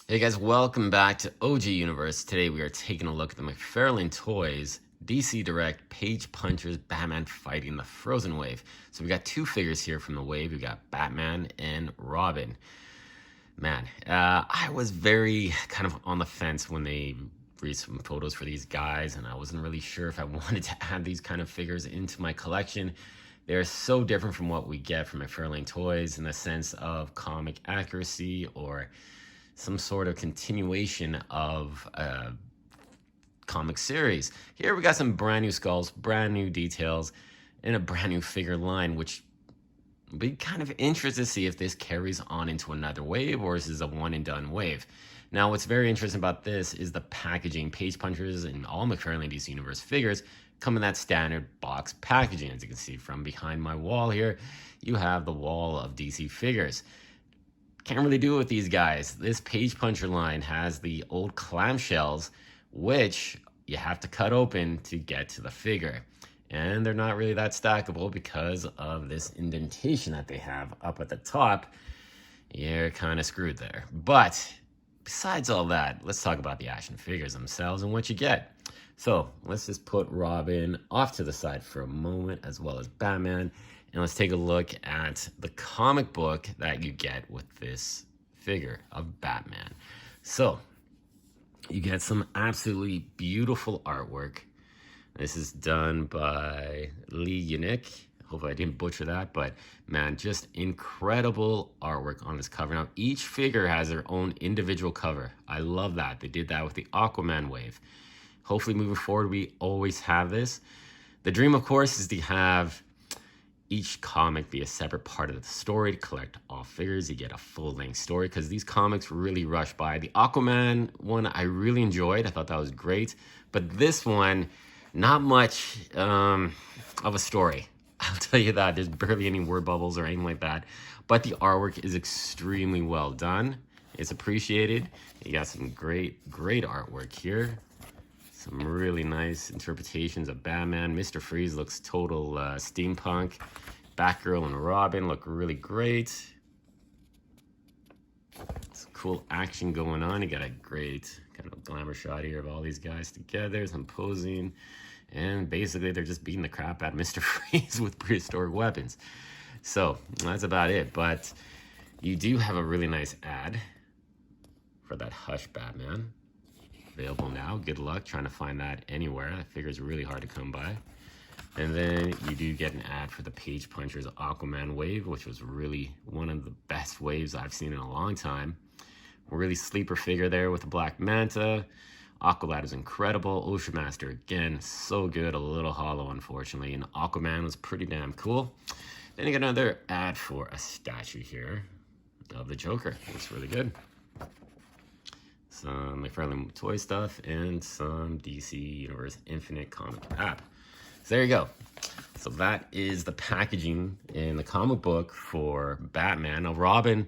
Hey guys, welcome back to OG Universe. Today we are taking a look at the Mcfarlane Toys DC Direct Page Punchers Batman fighting the Frozen Wave. So we got two figures here from the wave. We got Batman and Robin. Man, I was very kind of on the fence when they released some photos for these guys, and I wasn't really sure if I wanted to add these kind of figures into my collection. They're so different from what we get from Mcfarlane Toys in the sense of comic accuracy or some sort of continuation of a comic series. Here we got some brand new skulls, brand new details, and a brand new figure line, which will be kind of interesting to see if this carries on into another wave or is this a one and done wave. Now, what's very interesting about this is the packaging. Page Punchers and all Mcfarlane DC Universe figures come in that standard box packaging. As you can see from behind my wall here, you have the wall of DC figures. Can't really do it with these guys. This Page Puncher line has the old clamshells, which you have to cut open to get to the figure. And they're not really that stackable because of this indentation that they have up at the top. You're kind of screwed there. But besides all that, let's talk about the action figures themselves and what you get. So let's just put Robin off to the side for a moment, as well as Batman. And let's take a look at the comic book that you get with this figure of Batman. So you get some absolutely beautiful artwork. This is done by Lee Unick. Hope I didn't butcher that, but man, just incredible artwork on this cover. Now, each figure has their own individual cover. I love that. They did that with the Aquaman wave. Hopefully moving forward, we always have this. The dream, of course, is to have each comic be a separate part of the story to collect all figures. You get a full-length story because these comics really rush by. The Aquaman one I really enjoyed. I thought that was great. But this one, not much of a story. I'll tell you that. There's barely any word bubbles or anything like that. But the artwork is extremely well done. It's appreciated. You got some great artwork here. Some really nice interpretations of Batman. Mr. Freeze looks total steampunk. Batgirl and Robin look really great. Some cool action going on. You got a great kind of glamour shot here of all these guys together. Some posing. And basically they're just beating the crap out of Mr. Freeze with prehistoric weapons. So that's about it. But you do have a really nice ad for that Hush Batman. Available now. Good luck trying to find that anywhere. That figure's really hard to come by. And then you do get an ad for the Page Punchers Aquaman wave, which was really one of the best waves I've seen in a long time. A really sleeper figure there with the Black Manta. Aqualad is incredible. Ocean Master, again, so good. A little hollow, unfortunately. And Aquaman was pretty damn cool. Then you get another ad for a statue here of the Joker. Looks really good. Some Mcfarlane toy stuff, and some DC Universe Infinite comic wrap. So there you go. So that is the packaging in the comic book for Batman. Now, Robin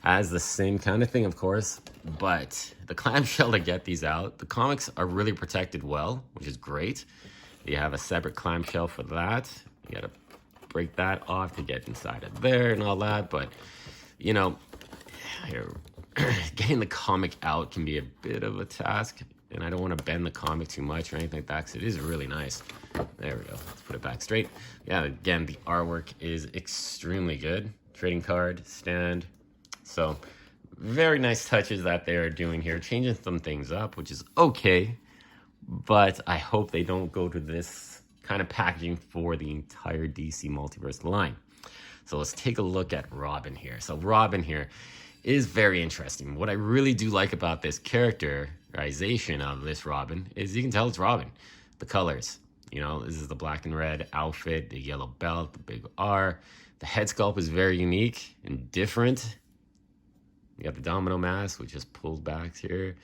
has the same kind of thing, of course, but the clamshell to get these out, the comics are really protected well, which is great. You have a separate clamshell for that. You got to break that off to get inside of there and all that, but, you know, here, getting the comic out can be a bit of a task, and I don't want to bend the comic too much or anything like that because it is really nice. There we go. Let's put it back straight. Yeah, again, the artwork is extremely good. Trading card, stand. So very nice touches that they're doing here, changing some things up, which is okay, but I hope they don't go to this kind of packaging for the entire DC Multiverse line. So let's take a look at Robin here. So Robin here is very interesting. What I really do like about this characterization of this Robin is you can tell it's Robin. The colors, you know, this is the black and red outfit, the yellow belt, the big R. The head sculpt is very unique and different. You got the domino mask, which is pulled back here.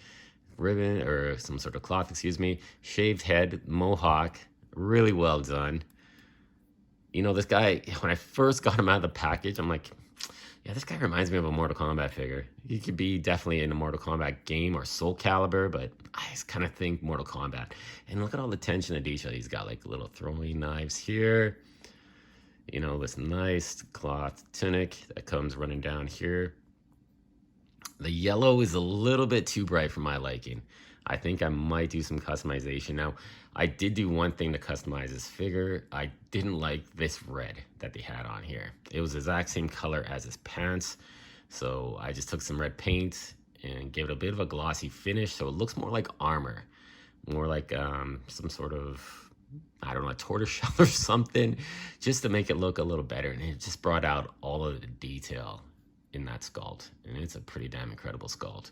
Ribbon, or some sort of cloth, excuse me. Shaved head, mohawk, really well done. You know, this guy, when I first got him out of the package, I'm like, yeah, this guy reminds me of a Mortal Kombat figure. He could be definitely in a Mortal Kombat game or Soul Calibur, but I just kind of think Mortal Kombat. And look at all the attention to detail. He's got like little throwing knives here. You know, this nice cloth tunic that comes running down here. The yellow is a little bit too bright for my liking. I think I might do some customization. Now, I did do one thing to customize this figure. I didn't like this red that they had on here. It was the exact same color as his pants. So I just took some red paint and gave it a bit of a glossy finish. So it looks more like armor, more like some sort of, I don't know, a tortoiseshell or something, just to make it look a little better. And it just brought out all of the detail in that sculpt, and it's a pretty damn incredible sculpt.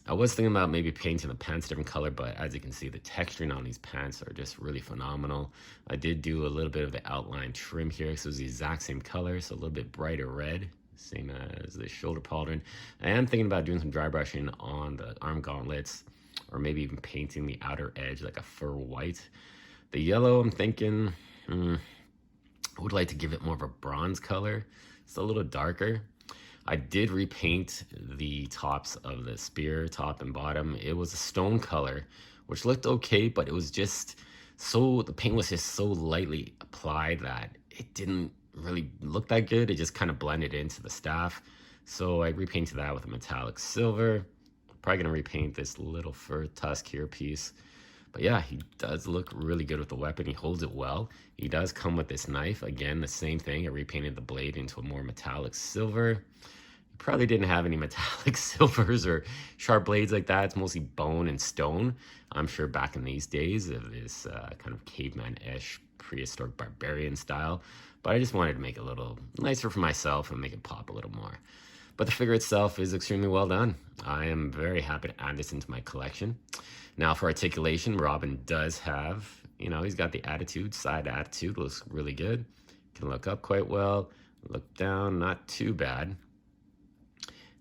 I was thinking about maybe painting the pants a different color, but as you can see, the texturing on these pants are just really phenomenal. I did do a little bit of the outline trim here, so it's the exact same color, so a little bit brighter red, same as the shoulder pauldron. I am thinking about doing some dry brushing on the arm gauntlets, or maybe even painting the outer edge like a fur white. The yellow, I'm thinking, I would like to give it more of a bronze color. It's a little darker. I did repaint the tops of the spear, top and bottom. It was a stone color, which looked okay, but it was just so, the paint was just so lightly applied that it didn't really look that good. It just kind of blended into the staff. So I repainted that with a metallic silver. Probably gonna repaint this little fur tusk here piece. But yeah, he does look really good with the weapon. He holds it well. He does come with this knife. Again, the same thing. I repainted the blade into a more metallic silver. He probably didn't have any metallic silvers or sharp blades like that. It's mostly bone and stone. I'm sure back in these days of this kind of caveman-ish prehistoric barbarian style. But I just wanted to make it a little nicer for myself and make it pop a little more. But the figure itself is extremely well done. I am very happy to add this into my collection. Now for articulation, Robin does have, you know, he's got the attitude, side attitude, looks really good. Can look up quite well, look down, not too bad.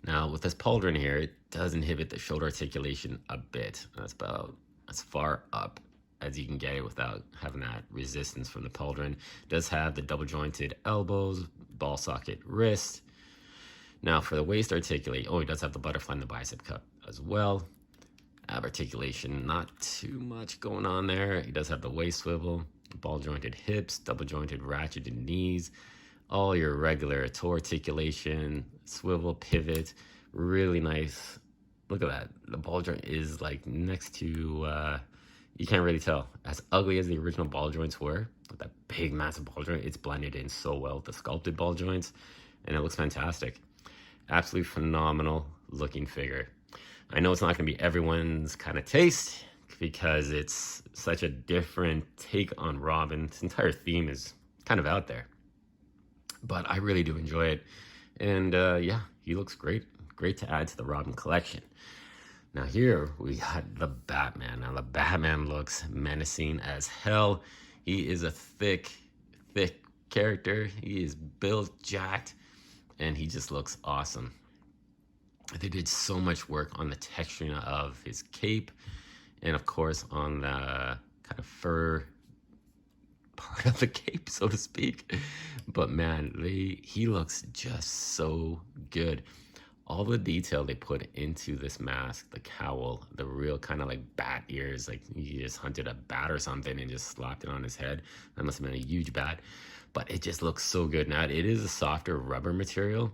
Now with this pauldron here, it does inhibit the shoulder articulation a bit. That's about as far up as you can get it without having that resistance from the pauldron. It does have the double jointed elbows, ball socket wrist. Now for the waist articulate, oh, he does have the butterfly and the bicep cup as well. Ab articulation, not too much going on there. He does have the waist swivel, ball jointed hips, double jointed ratcheted knees, all your regular toe articulation, swivel, pivot, really nice. Look at that. The ball joint is like next to, you can't really tell. As ugly as the original ball joints were, with that big massive ball joint, it's blended in so well with the sculpted ball joints, and it looks fantastic. Absolutely phenomenal looking figure. I know it's not going to be everyone's kind of taste because it's such a different take on Robin. His entire theme is kind of out there. But I really do enjoy it. And yeah, he looks great. Great to add to the Robin collection. Now here we got the Batman. Now the Batman looks menacing as hell. He is a thick character. He is built, jacked, and he just looks awesome. They did so much work on the texturing of his cape and of course on the kind of fur part of the cape, so to speak. But man, he looks just so good. All the detail they put into this mask, the cowl, the real kind of like bat ears, like he just hunted a bat or something and just slapped it on his head. That must have been a huge bat. But it just looks so good. Now, it is a softer rubber material.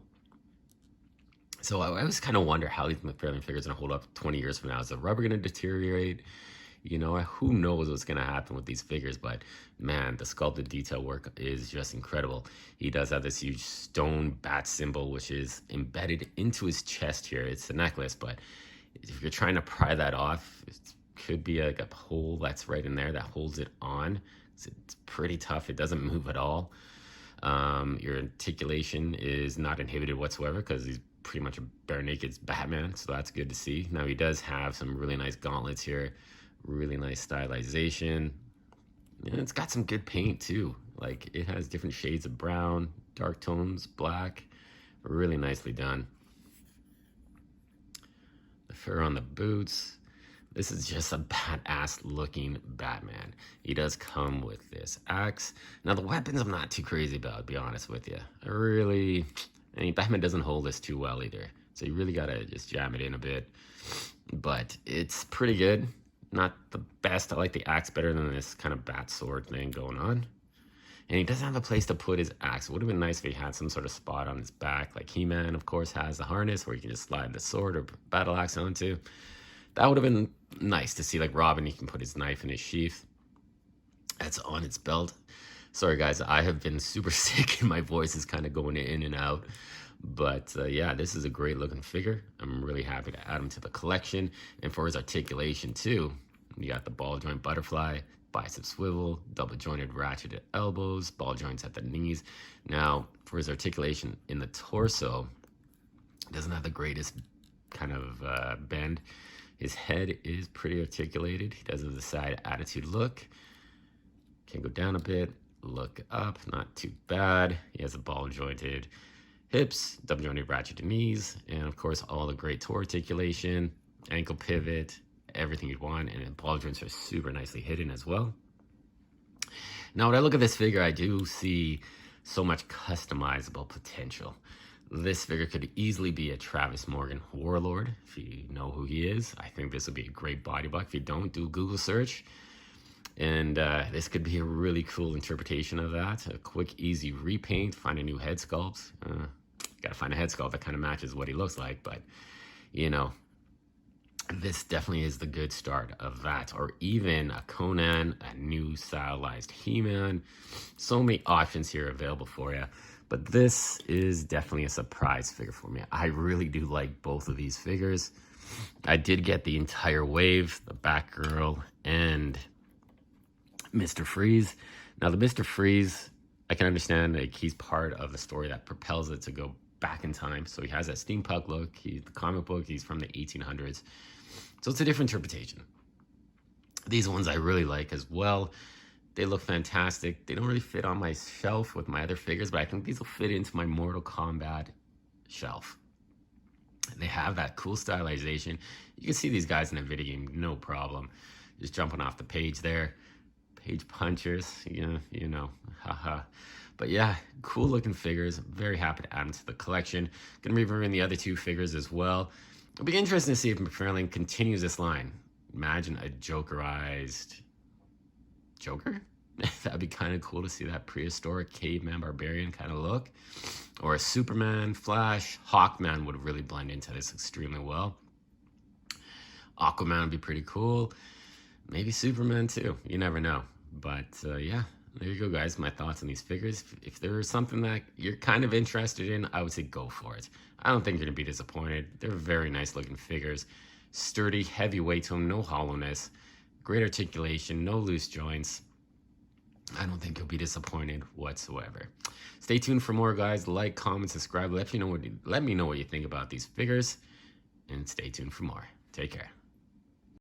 So I always kind of wonder how these Mcfarlane figures are going to hold up 20 years from now. Is the rubber going to deteriorate? You know, who knows what's going to happen with these figures. But man, the sculpted detail work is just incredible. He does have this huge stone bat symbol, which is embedded into his chest here. It's a necklace, but if you're trying to pry that off, it could be like a hole that's right in there that holds it on. It's pretty tough. It doesn't move at all. Your articulation is not inhibited whatsoever because he's pretty much a bare naked Batman, so that's good to see. Now he does have some really nice gauntlets here, really nice stylization, and it's got some good paint too. Like it has different shades of brown, dark tones, black, really nicely done. The fur on the boots. This is just a badass looking Batman. He does come with this axe. Now the weapons I'm not too crazy about, to be honest with you. I mean, Batman doesn't hold this too well either. So you really gotta just jam it in a bit. But it's pretty good. Not the best. I like the axe better than this kind of bat sword thing going on. And he doesn't have a place to put his axe. It would have been nice if he had some sort of spot on his back, like He-Man, of course, has the harness where you can just slide the sword or battle axe onto. That would have been nice to see. Like Robin, he can put his knife in his sheath. That's on its belt. Sorry, guys, I have been super sick and my voice is kind of going in and out. But yeah, this is a great looking figure. I'm really happy to add him to the collection. And for his articulation too, you got the ball joint butterfly, bicep swivel, double jointed ratcheted elbows, ball joints at the knees. Now, for his articulation in the torso, doesn't have the greatest kind of bend. His head is pretty articulated. He does have the side attitude look. Can go down a bit, look up, not too bad. He has a ball jointed hips, double jointed ratcheted knees, and of course all the great toe articulation, ankle pivot, everything you'd want, and the ball joints are super nicely hidden as well. Now, when I look at this figure, I do see so much customizable potential. This figure could easily be a Travis Morgan Warlord. If you know who he is, I think this would be a great body block. If you don't, do a Google search. And this could be a really cool interpretation of that. A quick, easy repaint, find a new head sculpt. Gotta find a head sculpt that kind of matches what he looks like, but you know, this definitely is the good start of that. Or even a Conan, a new stylized He-Man. So many options here available for you. But this is definitely a surprise figure for me. I really do like both of these figures. I did get the entire wave, the Batgirl and Mr. Freeze. Now the Mr. Freeze, I can understand, like, he's part of the story that propels it to go back in time. So he has that steampunk look. The comic book, he's from the 1800s. So it's a different interpretation. These ones I really like as well. They look fantastic. They don't really fit on my shelf with my other figures, but I think these will fit into my Mortal Kombat shelf. They have that cool stylization. You can see these guys in a video game, no problem. Just jumping off the page there. Page punchers, you know, haha. But yeah, cool looking figures. Very happy to add them to the collection. Gonna be reviewing the other two figures as well. It'll be interesting to see if Mcfarlane continues this line. Imagine a Jokerized Joker? That'd be kind of cool to see that prehistoric caveman barbarian kind of look. Or a Superman, Flash, Hawkman would really blend into this extremely well. Aquaman would be pretty cool. Maybe Superman too. You never know. But yeah, there you go, guys. My thoughts on these figures. If there's something that you're kind of interested in, I would say go for it. I don't think you're going to be disappointed. They're very nice looking figures. Sturdy, heavy weight to them, no hollowness. Great articulation, no loose joints. I don't think you'll be disappointed whatsoever. Stay tuned for more, guys. Like, comment, subscribe. Let me know what you think about these figures. And stay tuned for more. Take care.